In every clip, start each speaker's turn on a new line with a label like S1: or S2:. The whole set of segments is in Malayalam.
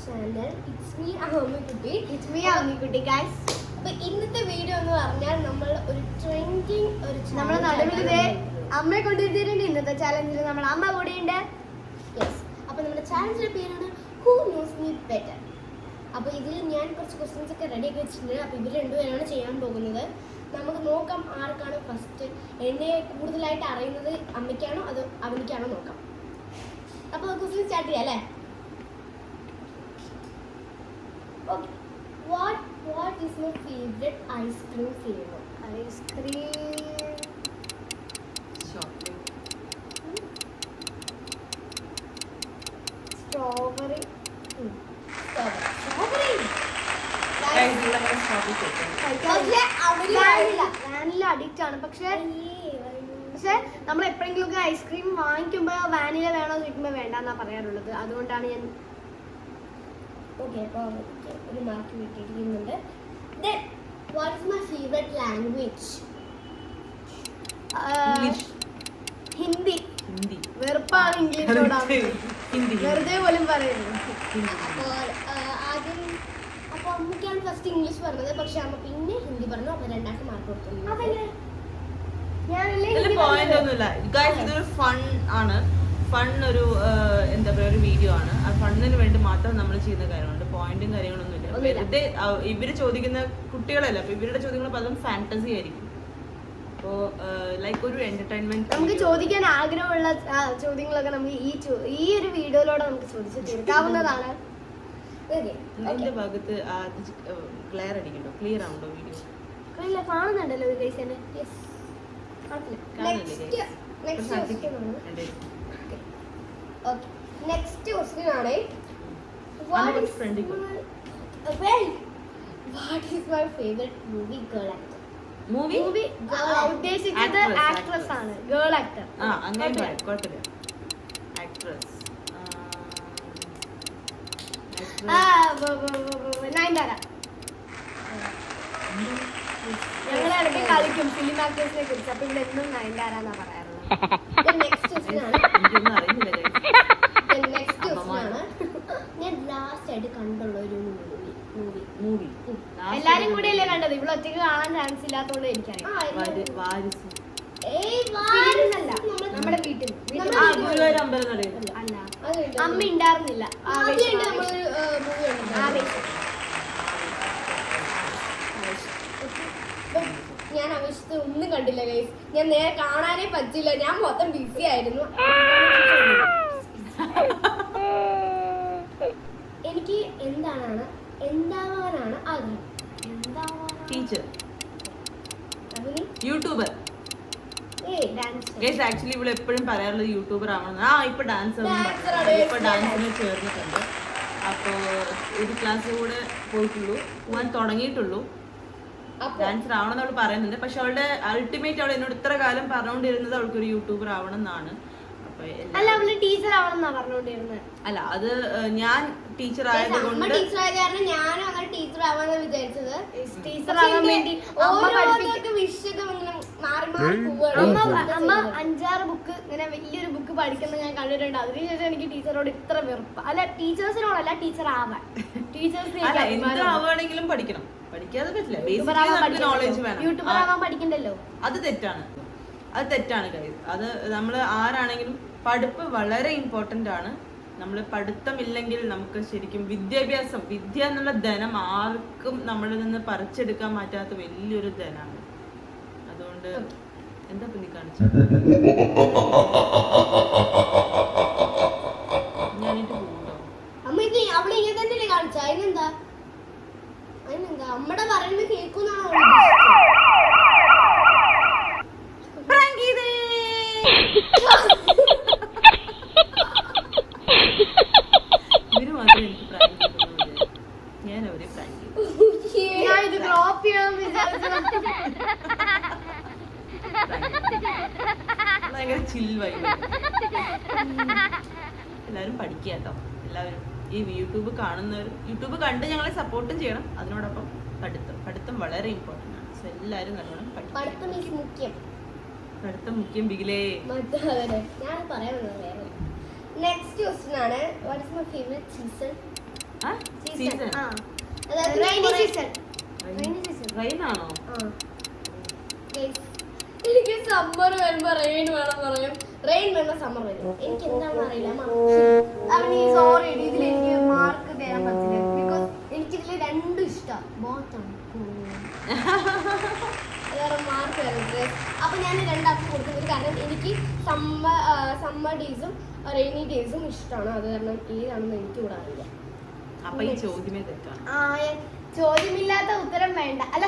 S1: channel. It's me Amikutti. It's me Amikutti, guys. അപ്പോൾ ഇന്നത്തെ വീഡിയോ എന്ന് പറഞ്ഞാൽ നമ്മൾ ഒരു ട്രെൻഡിങ് നമ്മുടെ നടുവിലെ അമ്മയെ കൊണ്ടുവരുന്നുണ്ട്. ഇന്നത്തെ ചാലഞ്ചിൽ നമ്മുടെ അമ്മ കൂടെയുണ്ട്. യെസ്. അപ്പോൾ നമ്മുടെ ചാലഞ്ചിന്റെ പേരാണ് ഹൂ നോസ് മീ ബെറ്റർ. അപ്പോൾ ഇതിൽ ഞാൻ കുറച്ച് ക്വസ്റ്റ്യൻസ് ഒക്കെ റെഡി ആക്കി വെച്ചിട്ടുണ്ട്. അപ്പോൾ ഇവർ രണ്ടുപേരാണ് ചെയ്യാൻ പോകുന്നത്. നമുക്ക് നോക്കാം ആർക്കാണ് ഫസ്റ്റ് എന്നെ കൂടുതലായിട്ട് അറിയുന്നത്, അമ്മയ്ക്കാണോ അതോ അവനിക്കാണോ നോക്കാം. അപ്പോൾ ക്വസ്റ്റ്യൻ സ്റ്റാർട്ട് ചെയ്യാം അല്ലേ? Okay. What is my favorite ice cream flavor? Ice cream.
S2: Chocolate.
S1: Strawberry. Strawberry. Vanilla addict ആണ്. പക്ഷെ നമ്മൾ എപ്പോഴെങ്കിലും ഒക്കെ ഐസ്ക്രീം വാങ്ങിക്കുമ്പോ വാനില വേണോ ചോദിക്കുമ്പോ വേണ്ടെന്നാ പറയാറുള്ളത്. അതുകൊണ്ടാണ് ഞാൻ ഒരു മാർക്ക് കിട്ടിയിരിക്കുന്നുണ്ട്. What is my favorite language? Hindi. വെറുപ്പാണ് ഇംഗ്ലീഷോടാണ്. വെറുതെ പോലും പറയുന്നു. അപ്പോൾ അമ്മയ്ക്കാണ് ഫസ്റ്റ് ഇംഗ്ലീഷ് പറഞ്ഞത്. പക്ഷെ അമ്മ പിന്നെ ഹിന്ദി പറഞ്ഞു. അപ്പൊ രണ്ടാൾക്ക് മാർക്ക് കൊടുത്തു.
S2: ഇതൊരു ഫൺ ആണ്. ഫൺ ഒരു എന്താ പറയുക, ഒരു വീഡിയോ ആണ്. ആ ഫണ്ണിന് വേണ്ടി മാത്രം നമ്മൾ ചെയ്യുന്ന കാര്യമുണ്ട്. പോയിന്റും കാര്യങ്ങളൊന്നും ഇല്ല. വെറുതെ ഇവര് ചോദിക്കുന്ന കുട്ടികളല്ല, അപ്പൊ ഇവരുടെ ചോദ്യങ്ങൾ പലതും ഫാന്റസി ആയിരിക്കും. അപ്പോ ലൈക്ക് ഒരു എന്റർടൈൻമെന്റ്. നമുക്ക് ചോദിക്കാൻ ആഗ്രഹമുള്ള ചോദ്യങ്ങളൊക്കെ നമുക്ക് ഈ ഒരു വീഡിയോയിലൂടെ നമുക്ക് ചോദിച്ചു തീർക്കാവുന്നതാണ്. എന്റെ ഭാഗത്ത് ക്ലിയർ അടിക്കണ്ടോ? ക്ലിയർ ആവുണ്ടോ വീഡിയോ? കാണുന്നുണ്ടല്ലോ.
S1: നെക്സ്റ്റ് ക്വസ്റ്റ്യൻ ആണ് what is my favorite movie girl actor?
S2: Movie
S1: ഉദ്ദേശിച്ചത് ആക്ട്രസ് ആണ്. Girl actor.
S2: അങ്ങനെ കുഴപ്പമില്ല. ആക്ട്രസ്
S1: നയൻതാര. ഞങ്ങൾ ഇടയ്ക്ക് കളിക്കും ഫിലിം ആക്ടേഴ്സിനെ കുറിച്ച്. അപ്പൊ ഇവിടെ എന്നും നയൻതാര എന്നാ പറയാറുള്ളത്. നെക്സ്റ്റ് ക്വസ്റ്റ്യൻ ആണ്. ഞാൻ ലാസ്റ്റ് ആയിട്ട് കണ്ടുള്ള ഒരു മൂവി എല്ലാരും കൂടെ അല്ലേ കണ്ടത്? ഇവിടെ ഒറ്റയ്ക്ക് കാണാൻ ചാൻസ് ഇല്ലാത്തോണ്ട് എനിക്കറിയാം. നമ്മുടെ വീട്ടിൽ അല്ല, അമ്മ ഉണ്ടായിരുന്നില്ല. ഞാൻ ആവേശത്ത് ഒന്നും കണ്ടില്ല ഗൈസ്. ഞാൻ നേരെ കാണാനേ പറ്റില്ല. ഞാൻ മൊത്തം ബിസി ആയിരുന്നു. എനിക്ക് എന്താവാനാണ് ആഗ്രഹം?
S2: Teacher, YouTuber. ആക്ച്വലി ഇവിടെ എപ്പോഴും പറയാറുള്ളത് യൂട്യൂബർ ആവണം. ഇപ്പൊ ഡാൻസിന് ചേർന്നിട്ടുണ്ട്. അപ്പോ ഒരു ക്ലാസ് കൂടെ പോകാൻ തുടങ്ങിയിട്ടുള്ളൂ. ഡാൻസർ ആവണം എന്നവൾ പറയുന്നുണ്ട്. പക്ഷെ അവളുടെ അൾട്ടിമേറ്റ് അവൾ എന്നോട് ഇത്ര കാലം പറഞ്ഞുകൊണ്ടിരുന്നത് അവൾക്കൊരു യൂട്യൂബർ ആവണം എന്നാണ്. അല്ല, അത് ഞാൻ ടീച്ചർ ആയതുകൊണ്ട് അമ്മ 5-6 ബുക്ക് ഇങ്ങനെ വലിയൊരു ബുക്ക് പഠിക്കുന്നത് ഞാൻ കണ്ടിട്ടുണ്ട്. അതിനുശേഷം എനിക്ക് ടീച്ചറോട് ഇത്ര വെറുപ്പ്. അല്ല, ടീച്ചേഴ്സിനോടല്ല, ടീച്ചർ ആവാൻ. ടീച്ചേഴ്സിനാണെങ്കിലും പഠിക്കണം. പഠിക്കാതെ പറ്റില്ല. നോളജ് വേണം. യൂട്യൂബർ ആവാൻ പഠിക്കണ്ടല്ലോ. അത് തെറ്റാണ്. അത് നമ്മൾ ആരാണെങ്കിലും പഠിപ്പ് വളരെ ഇമ്പോർട്ടന്റ് ആണ്. നമ്മൾ പഠിത്തമില്ലെങ്കിൽ നമുക്ക് ശരിക്കും വിദ്യ എന്നുള്ള ധനം ആർക്കും നമ്മളിൽ നിന്ന് പറിച്ചെടുക്കാൻ പറ്റാത്ത വലിയൊരു ധനമാണ്. അതുകൊണ്ട് എന്താ നീ കാണിച്ചത്? ഞാനിട്ട് പോകണ്ടോ? അമ്മ അവിടെ ഇങ്ങനെ തന്നെയല്ലേ കാണിച്ച? അതിനെന്താ അമ്മടെ പറയുന്നത് കേൾക്കുന്നാണോ? ഇവര് മാത്രമേ എനിക്ക് പ്രാങ്ക് ചെയ്യുന്നുള്ളൂ. ഞാൻ അവരെ പ്രാങ്ക് ചെയ്യും. ഭയങ്കര ചിൽ വൈബ്. എല്ലാവരും പഠിക്കുക കേട്ടോ. എല്ലാവരും ഈ യൂട്യൂബ് കാണുന്നവർ യൂട്യൂബ് കണ്ട് ഞങ്ങളെ സപ്പോർട്ടും ചെയ്യണം. അതിനോടൊപ്പം പഠിത്തം വളരെ ഇമ്പോർട്ടൻ്റ് ആണ്. സോ എല്ലാവരും നല്ലോണം പഠിത്തം മുഖ്യം ബിഗിലേ. ഞാൻ പറയാൻ നെക്സ്റ്റ് ക്വസ്റ്റ്യൻ ആണ്. What is my favourite season? Season rain ആണോ?
S1: എനിക്ക് സമ്മർ വരുമ്പോ റെയിൻ വേണം പറയും, റെയിൻ വരുമ്പോ സമ്മർ വരും. എനിക്ക് എന്താണെന്ന് അറിയില്ല. സോറി, ഇതിൽ എനിക്ക് മാർക്ക് തരാൻ പറ്റില്ല. ബിക്കോസ് എനിക്കിതിൽ രണ്ടും ഇഷ്ടം, ബോത്താണ്. വേറെ മാർക്ക് വരുന്നത്. അപ്പൊ ഞാൻ രണ്ടാൾക്ക് കൊടുക്കുന്നത് കാരണം എനിക്ക് സമ്മർ ഡേയ്സും റെയിനി ഡേയ്സും ഇഷ്ടമാണ്. അത് കാരണം ഏതാണെന്ന് എനിക്ക് കൂടെ അറിയില്ല.
S2: അപ്പൊ ഈ ചോദ്യമേ തെറ്റാണ്.
S1: ചോദ്യമില്ലാത്ത ഉത്തരം വേണ്ട. അല്ല,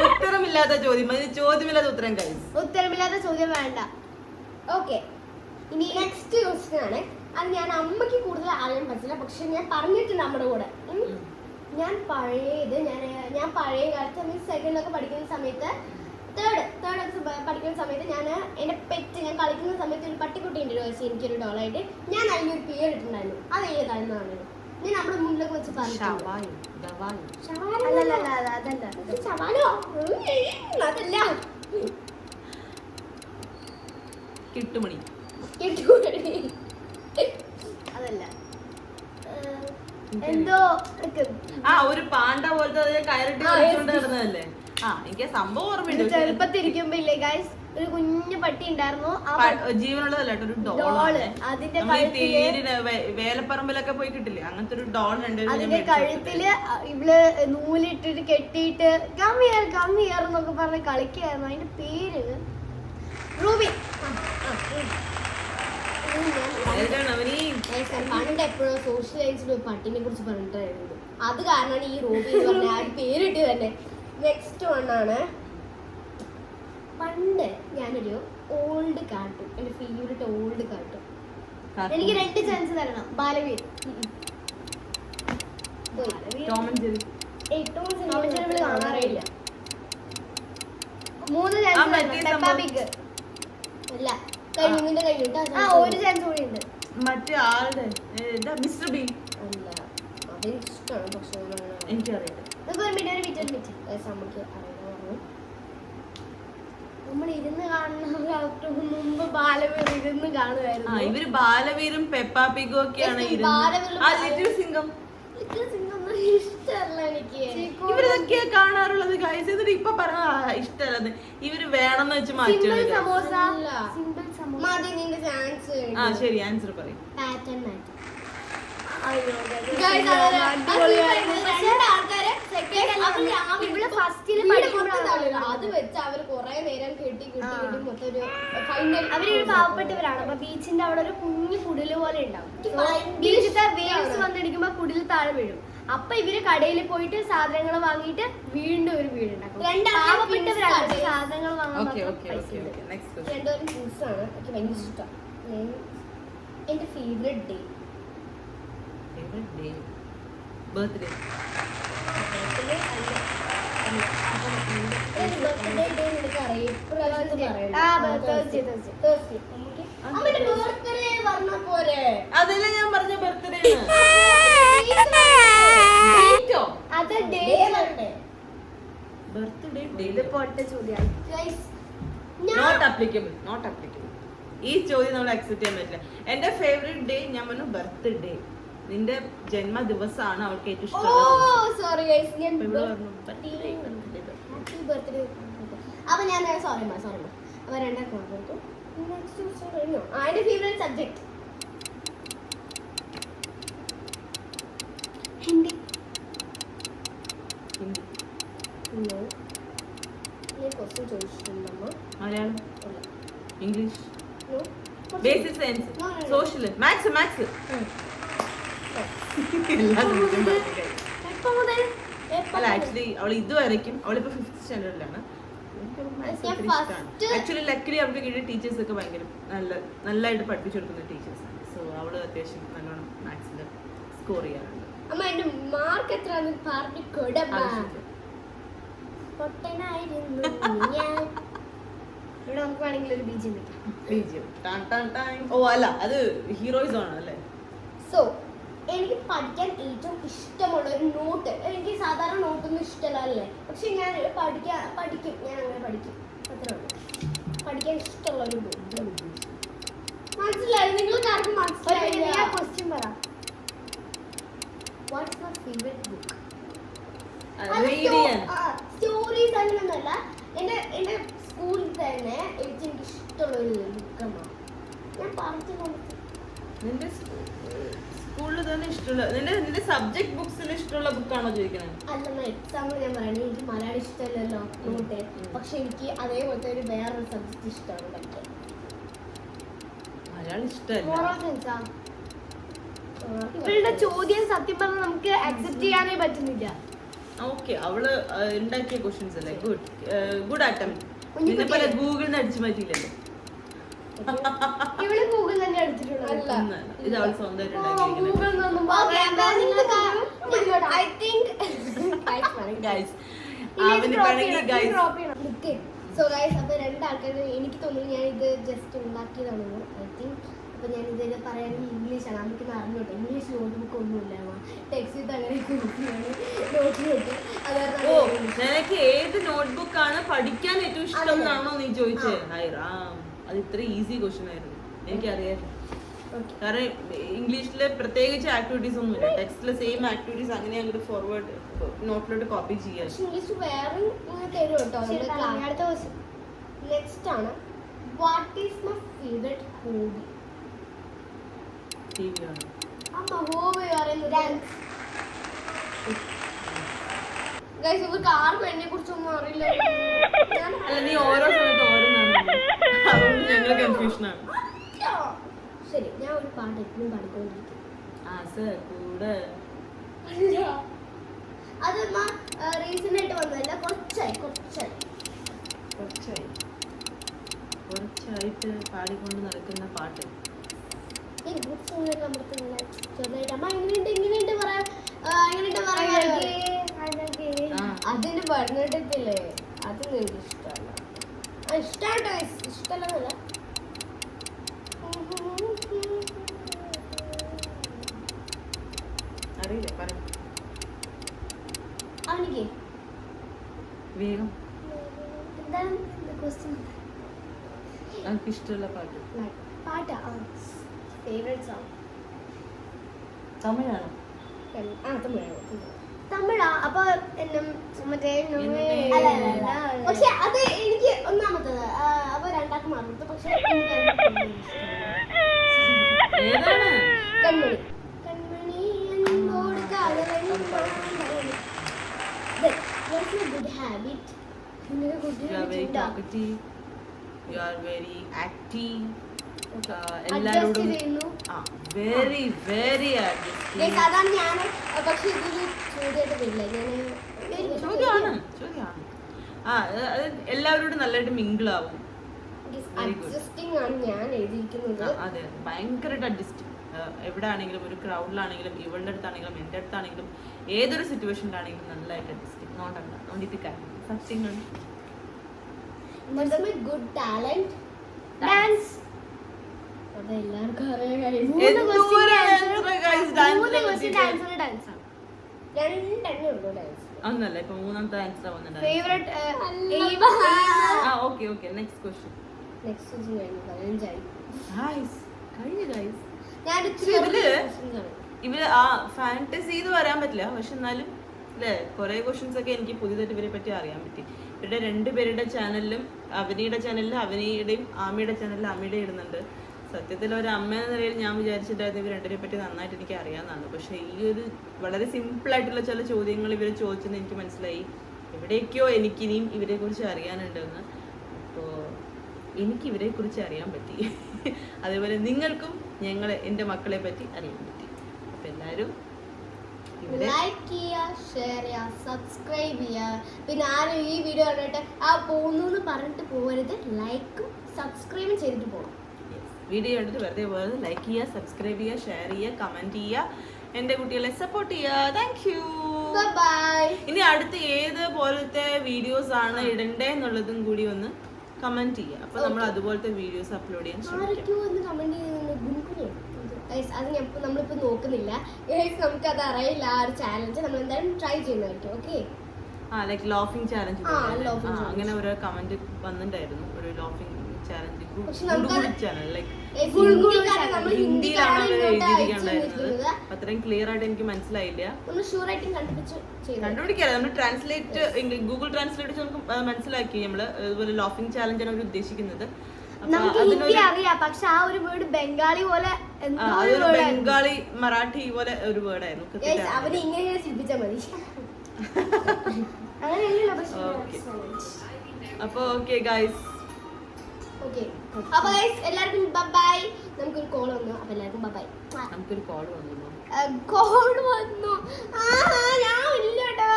S2: ഉത്തരമില്ലാത്ത ചോദ്യം, ചോദ്യമില്ലാത്ത ഉത്തരം കഴിയും.
S1: ഉത്തരമില്ലാത്ത ചോദ്യം വേണ്ട. ഓക്കെ, ഇനി നെക്സ്റ്റ് ക്വസ്റ്റ്യൻ ആണ്. അത് ഞാൻ അമ്മയ്ക്ക് കൂടുതൽ അറിയാൻ പറ്റില്ല, പക്ഷെ ഞാൻ പറഞ്ഞിട്ടുണ്ട് നമ്മുടെ കൂടെ. ഞാൻ പഴയ കാലത്ത് സെക്കൻഡൊക്കെ പഠിക്കുന്ന സമയത്ത്, തേർഡ് പഠിക്കുന്ന സമയത്ത് ഞാൻ എൻ്റെ പെറ്റ്, ഞാൻ കളിക്കുന്ന സമയത്ത് ഒരു പട്ടിക്കുട്ടി ഉണ്ട്, എനിക്കൊരു ഡോളായിട്ട്. ഞാൻ അതിനൊരു പേരിട്ടുണ്ടായിരുന്നു. അത് ഏതാണെന്നാണ് ഞാൻ നമ്മുടെ മുന്നിലൊക്കെ വെച്ച് പറഞ്ഞു. അതല്ല,
S2: കിട്ടുമണി.
S1: അതല്ല, എന്തോ
S2: ഒരു പാണ്ട പോലത്തെ കയറിട്ട് കളിച്ചോണ്ട് കിടന്നതല്ലേ? എനിക്ക് സംഭവം ഓർമ്മയുണ്ട്.
S1: ചെറുപ്പത്തിരിക്കുമ്പോ ഇല്ലേ ഗൈസ്, ഒരു കുഞ്ഞു പട്ടി ഉണ്ടായിരുന്നു.
S2: ജീവനുള്ളതല്ല, ഒരു ഡോള്. അതിന്റെ വേലപ്പറമ്പിലൊക്കെ പോയി കിട്ടില്ലേ, അങ്ങനത്തെ ഒരു ഡോൾ ഉണ്ട്.
S1: അതിന്റെ കഴുത്തില് ഇവള് നൂലിട്ടിട്ട് കെട്ടിയിട്ട് കമ്മിയർ എന്നൊക്കെ പറഞ്ഞ് കളിക്കായിരുന്നു. അതിന്റെ പേര് റൂബി. പണ്ട് എപ്പോഴും സോഷ്യലൈസ്ഡ് ഒരു പട്ടിനെ കുറിച്ച് പറഞ്ഞിട്ടായിരുന്നു. അത് കാരണമാണ് ഈ റൂബി എന്ന് പറഞ്ഞ ആ പേരിട്ട് തന്നെ. നെക്സ്റ്റ് വണ്ണാണ്, പണ്ട് ഞാനൊരു ഓൾഡ് കാർട്ടൂൺ, എന്റെ ഫേവറേറ്റ് ഓൾഡ് കാർട്ടൂൺ. എനിക്ക് 2 ചാൻസ് തരണം. ബാലവീർ. കാണാറില്ല. 3 ചാൻസ്. Peppa pig. അല്ല, കഴിഞ്ഞിട്ട് ഒരു ചാൻസ് കൂടി ഉണ്ട്.
S2: മറ്റേ ആളുടെ മിസ്റ്റർ ബീൻ.
S1: അല്ല, അതെനിക്കിഷ്ടമാണ്, പക്ഷെ
S2: എനിക്കറിയില്ല.
S1: നമ്മൾ ഇരുന്ന് കാണുന്ന മുമ്പ് ബാലവീർ ഇരുന്ന് കാണുമായിരുന്നു.
S2: ഇവര് ബാലവീരും പെപ്പ പിഗും ഒക്കെയാണ്. സിംഗം
S1: ഇഷ്ടമല്ല എനിക്ക്.
S2: ഇവരൊക്കെയാ കാണാറുള്ളത് ഗൈസ്. എന്നിട്ട് ഇപ്പൊ പറഞ്ഞ ഇഷ്ടമല്ലത്. ഇവര് വേണമെന്ന് വെച്ച് മാറ്റി. ശരി, ആൻസർ പറയും.
S1: അത് വെച്ച് അവര് കൊറേ നേരം കെട്ടി മൊത്തം അവരൊരു പാവപ്പെട്ടവരാണ്. അപ്പൊ ബീച്ചിന്റെ അവിടെ ഒരു കുഞ്ഞു കുടില് പോലെ ഉണ്ടാവും. ബീച്ചിന്റെ വേവ്സ് വന്നിടിക്കുമ്പോ കുടില് താഴെ വീഴും. അപ്പൊ ഇവര് കടയിൽ പോയിട്ട് സാധനങ്ങൾ വാങ്ങിയിട്ട് വീണ്ടും ഒരു വീടുണ്ടാക്കും. പാവപ്പെട്ടവരാണ്, സാധനങ്ങൾ വാങ്ങാൻ രണ്ടുപേരും ജ്യൂസാണ്. എനിക്ക് ഭയങ്കര ഇഷ്ടം. എന്റെ ഫേവറേറ്റ് ഡേ
S2: ബർത്ത്ഡേ. അതല്ലേ ഞാൻ പറഞ്ഞ ബർത്ത്ഡേ. ഈ ചോദ്യം നമ്മൾ അക്സെപ്റ്റ് ചെയ്യാൻ പറ്റില്ല. എന്റെ ഫേവറേറ്റ് ഡേ ഞാൻ പറഞ്ഞു ബർത്ത്ഡേ. നിന്റെ ജന്മ ദിവസമാണ് അവൾക്ക് ഏറ്റവും ഇഷ്ടം.
S1: അപ്പൊ ഞാൻ സോറി അപ്പൊ രണ്ടാക്കും അതിന്റെ ഫേവറേറ്റ് സബ്ജക്ട് ഹിന്ദി. ക്വസ്റ്റ്യൻ ചോദിച്ചിട്ടുണ്ടോ?
S2: Malayalam, English, basic science, social, maths. അല്ല, ആക്ച്വലി അവൾ ഇതുവരെയ്ക്കും അവളിപ്പോ 5th സ്റ്റാൻഡേർഡിലാണ്. ആക്ച്വലി ലക്കിലി അവർക്ക് കിട്ടിയ ടീച്ചേഴ്സ് ഒക്കെ ഭയങ്കര നല്ലതായിട്ട് പഠിപ്പിച്ചു കൊടുക്കുന്ന ടീച്ചേഴ്സാണ്. സോ അവള് അത്യാവശ്യം നല്ലോണം മാത്സിൽ സ്കോർ ചെയ്യാറുണ്ട്.
S1: മാർക്ക് എത്ര? നമുക്ക് വേണമെങ്കിൽ ഒരു ബീജിയം.
S2: ഓ അല്ല, അത് ഹീറോയിസം ആണ് അല്ലേ?
S1: സോ എനിക്ക് പഠിക്കാൻ ഏറ്റവും ഇഷ്ടമുള്ള ഒരു നോട്ട്, എനിക്ക് സാധാരണ നോട്ടൊന്നും ഇഷ്ടമല്ലേ, പക്ഷെ ഞാൻ പഠിക്കും. ഞാൻ അങ്ങനെ പഠിക്കും. അത്രേ ഉള്ളൂ. പഠിക്കാൻ ഇഷ്ടമുള്ള ഒരു നോട്ട്. മനസ്സിലായി? നിങ്ങൾക്ക് ആർക്കും മനസ്സിലായില്ല? ക്വസ്റ്റ്യൻ പറ. തന്നെ എനിക്ക് ഇഷ്ടമുള്ള ഒരു ബുക്കാണ്. ഞാൻ പറഞ്ഞു
S2: നിന്റെ സ്കൂളിൽ തന്നെ ഇഷ്ടമുള്ള നിന്റെ സബ്ജക്ട് ബുക്സിൽ ഇഷ്ടമുള്ള ബുക്കാണോ ചോദിക്കണേ?
S1: അല്ലെന്ന എക്സാമ്പിൾ ഞാൻ പറയണേ, എനിക്ക് മലയാളം ഇഷ്ടമല്ലല്ലോ നോട്ട്, പക്ഷെ എനിക്ക് അതേപോലത്തെ ഒരു വേറൊരു സബ്ജക്ട് ഇഷ്ടമാണ് പഠിക്കാൻ.
S2: മലയാളം ഇഷ്ടമല്ല.
S1: മോറൽ സയൻസാ. ഇവളുടെ ചോദ്യം സത്യം പറഞ്ഞാൽ നമുക്ക് അക്സെപ്റ്റ് ചെയ്യാനേ പറ്റുന്നില്ല.
S2: ഓക്കെ, അവള് ഉണ്ടാക്കിയ ക്വസ്റ്റ്യൻസ് അല്ലേ? Good attempt. നിന്നെ പോലെ ഗൂഗിളിൽ അടിച്ചു മാറ്റിയില്ലല്ലോ.
S1: ഇവള് ഗൂഗിൾ തന്നെ എടുത്തിട്ടുള്ളത്.
S2: ഇത് അവൾ സ്വന്തമായിട്ട് ഉണ്ടാക്കിയിരിക്കുന്നത്.
S1: സോ ഗൈസ്, അപ്പൊ രണ്ടാൾക്കാർ എനിക്ക് തോന്നുന്നു ഞാൻ ഇത് ജസ്റ്റ് ഉണ്ടാക്കിയതാണെന്ന്. ഐ തിങ്ക് അപ്പൊ ഞാൻ ഇത് പറയുകയാണെങ്കിൽ ഇംഗ്ലീഷാണ്. നമുക്ക് അറിഞ്ഞോട്ടെ, ഇംഗ്ലീഷ് നോട്ട് ബുക്ക് ഒന്നുമില്ല, ടെക്സ്റ്റ് ഇത് അങ്ങനെ
S2: ഓ, നിനക്ക് ഏത് നോട്ട്ബുക്കാണ് പഠിക്കാൻ ഏറ്റവും ഇഷ്ടം എന്നാണോ നീ ചോദിച്ചത്? ഹായ് റാം, അത് ഇത്ര ഈസി ക്വസ്റ്റ്യൻ ആയിരുന്നു. എനിക്കറിയാം. കാരണം ഇംഗ്ലീഷില് പ്രത്യേകിച്ച് ആക്ടിവിറ്റീസ് ഒന്നുമില്ല. ടെക്സ്റ്റിലെ സെയിം ആക്ടിവിറ്റീസ് അങ്ങനെ അങ്ങോട്ട് ഫോർവേഡ് നോട്ടിലോട്ട് കോപ്പി ചെയ്യാം.
S1: ഇംഗ്ലീഷ് വേറെ തരും കേട്ടോ. നെക്സ്റ്റ് ആണ്, what is my favourite hobby?
S2: T V ആണ്.
S1: ഹോബി പറയുന്നത് ഗൈസ്, ഇവർക്ക് ആർക്കും എന്നെ കുറിച്ചൊന്നും അറിയില്ല.
S2: അല്ല, നീ ഓരോ സമയത്ത് ഓരോന്നാണ്, അതുകൊണ്ട് ഞങ്ങൾ കൺഫ്യൂഷനാണ്.
S1: ശരി, ഞാൻ ഒരു പാട്ട് എപ്പോഴും പാടിക്കൊണ്ടിരിക്കും. അത് റീസെന്റ് ആയിട്ട് വന്നതല്ല,
S2: കുറച്ചായിട്ട് പാടിക്കൊണ്ട് നടക്കുന്ന പാട്ട്.
S1: ചെറുതായിട്ട് അമ്മ ഇങ്ങനെയുണ്ട് പറയാൻ അതിന് പറഞ്ഞിട്ടില്ലേ? അത് എനിക്ക് ഇഷ്ടമല്ല. ഇഷ്ടമായിട്ടോ, ഇഷ്ടമല്ലെന്നല്ല.
S2: അറിയില്ല, പറ
S1: അവനിക്ക്
S2: വേഗം.
S1: എന്താണ് ക്വസ്റ്റ്യൻ?
S2: എനിക്ക് ഇഷ്ടമുള്ള പാട്ട്.
S1: പാട്ടാ? ഫേവറേറ്റ് സോങ്
S2: തമിഴാണോ?
S1: തമിഴാ? അപ്പൊ മറ്റേ പക്ഷെ അത് എനിക്ക് ഒന്നാമത്തത്, അപ്പൊ രണ്ടാക്കും മാറുന്നത്. പക്ഷെ കൺമണി എന്നോട് good habit.
S2: You are very active. എല്ലാരോടും വെരി വെരി
S1: അതാണ് ഞാൻ. പക്ഷെ ഇതിൽ ചോദ്യമായിട്ട് വരില്ല.
S2: ചോദ്യമാണ്. എല്ലാവരോടും നല്ലതായിട്ട് മിങ്കിൾ ആവും.
S1: അഡ്ജസ്റ്റിംഗ് ആണ് ഞാൻ എഴുതിയിരിക്കുന്നത്.
S2: അതെ, ഭയങ്കരമായിട്ട് അഡ്ജസ്റ്റ്. എവിടെ ആണെങ്കിലും, ഒരു ക്രൗഡിലാണെങ്കിലും, ഇവളുടെ അടുത്താണെങ്കിലും, എൻ്റെ അടുത്താണെങ്കിലും, ഏതൊരു സിറ്റുവേഷനിലാണെങ്കിലും നല്ലതായിട്ട് അഡ്ജസ്റ്റ്. നോണ്ടിട്ട് കാര്യം സത്യങ്ങൾ.
S1: Good talent dance. അതെല്ലാവർക്കും
S2: ഒന്നല്ല, ഇപ്പൊ മൂന്നാമത്തെ ആൻസർ വന്നിട്ടുണ്ട്. Next question. ഇവര് ഫാന്റസി എന്ന് പറയാൻ പറ്റില്ല, പക്ഷെ എന്നാലും അല്ലേ കുറെ ക്വസ്റ്റ്യൻസ് ഒക്കെ എനിക്ക് പുതിയതായിട്ട് ഇവരെ പറ്റി അറിയാൻ പറ്റി. ഇവരുടെ രണ്ടുപേരുടെ ചാനലിലും, അവനിയുടെ ചാനലിലും അവനിയുടെയും ആമിയുടെ ചാനലിലും അമ്മയുടെ ഇടുന്നുണ്ട്. സത്യത്തിൽ ഒരു അമ്മ എന്ന നിലയിൽ ഞാൻ വിചാരിച്ചിട്ടായിരുന്നു ഇവർ രണ്ടുപേരെ പറ്റി നന്നായിട്ട് എനിക്ക് അറിയാമെന്നാണ്. പക്ഷേ ഈ ഒരു വളരെ സിമ്പിളായിട്ടുള്ള ചില ചോദ്യങ്ങൾ ഇവർ ചോദിച്ചെന്ന് എനിക്ക് മനസ്സിലായി. എവിടേക്കോ എനിക്കിനിയും ഇവരെ കുറിച്ച് അറിയാനുണ്ടെന്ന്. അപ്പോൾ എനിക്ക് ഇവരെ കുറിച്ച് അറിയാൻ പറ്റി. അതേപോലെ നിങ്ങൾക്കും എൻ്റെ മക്കളെ പറ്റി അറിയാൻ പറ്റി. അപ്പം എല്ലാവരും
S1: ലൈക്ക് ചെയ്യുക, ഷെയർ ചെയ്യുക, സബ്സ്ക്രൈബ് ചെയ്യുക. പിന്നെ ആരും ഈ വീഡിയോ കണ്ടിട്ട് പോകുന്നു പറഞ്ഞിട്ട് പോകരുത്. ലൈക്കും സബ്സ്ക്രൈബും ചെയ്തിട്ട് പോകണം.
S2: വീഡിയോ കണ്ടിട്ട് വെറുതെ പോകരുത്. ലൈക്ക് ചെയ്യുക, സബ്സ്ക്രൈബ് ചെയ്യുക, ഷെയർ ചെയ്യുക, കമന്റ് ചെയ്യുക, എൻ്റെ കുട്ടികളെ സപ്പോർട്ട് ചെയ്യുക. Thank you.
S1: ബൈ.
S2: ഇനി അടുത്ത് ഏത് പോലത്തെ വീഡിയോസ് ആണ് ഇടണ്ടേ എന്നുള്ളതും കൂടി ഒന്ന് കമന്റ് ചെയ്യുക. അപ്പൊ നമ്മൾ അതുപോലത്തെ വീഡിയോസ് അപ്ലോഡ് ചെയ്യാൻ ശ്രമിക്കാം.
S1: അത് നമ്മളിപ്പോ നോക്കുന്നില്ല. നമുക്ക് അത് അറിയില്ല. ആ ഒരു ചാലഞ്ച് നമ്മൾ എന്തായാലും ട്രൈ ചെയ്യുന്നതായിരിക്കും. ഓക്കെ,
S2: ലൈക്ക് ലോഫിംഗ് ചാലഞ്ച് അങ്ങനെ ഒരു കമന്റ് വന്നിട്ടുണ്ടായിരുന്നു. ഒരു ലോഫിംഗ് ചാലഞ്ച്
S1: പക്ഷെ നമുക്ക്
S2: ചാനൽ ലൈക്ക്
S1: നമ്മൾ
S2: ഹിന്ദിയിലാണ് അവർ
S1: ഹിന്ദിക്കാരാണ്
S2: എഴുതിയിരിക്കേണ്ടായിരുന്നത്. അത്രയും ക്ലിയർ ആയിട്ട് എനിക്ക് മനസ്സിലായില്ല.
S1: ഒന്ന് ഷുവർ ആയിട്ടും
S2: കണ്ടുപിടിക്കാതെ നമ്മൾ ട്രാൻസ്ലേറ്റ് ഗൂഗിൾ ട്രാൻസ്ലേറ്റ് നമുക്ക് മനസ്സിലാക്കി നമ്മള് അതുപോലെ ലോഫിംഗ് ചാലഞ്ച് ആണ് അവർ ഉദ്ദേശിക്കുന്നത്.
S1: നമുക്ക് ഹിന്ദി അറിയാം, പക്ഷെ ആ ഒരു വേർഡ് ബംഗാളി പോലെ
S2: ബംഗാളി മറാഠി പോലെ ഒരു വേർഡായിരുന്നു.
S1: അവന് ഇങ്ങനെ ചിന്തിച്ചാൽ മതി.
S2: അപ്പൊ ഓക്കെ ഗൈസ്,
S1: അപ്പൊ ഗൈസ് എല്ലാവർക്കും ബൈ. നമുക്കൊരു കോൾ വന്നു, അപ്പൊ എല്ലാവർക്കും ബൈ.
S2: നമുക്കൊരു കോൾ വന്നു
S1: ഞാൻ ഇല്ലട്ടോ.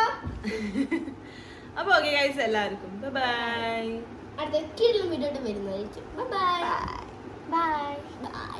S2: അപ്പൊ ഓക്കെ ഗൈസ്, എല്ലാവർക്കും ബൈ.
S1: അടുത്ത വീഡിയോ വരുന്നതായിരിക്കും. Bye bye.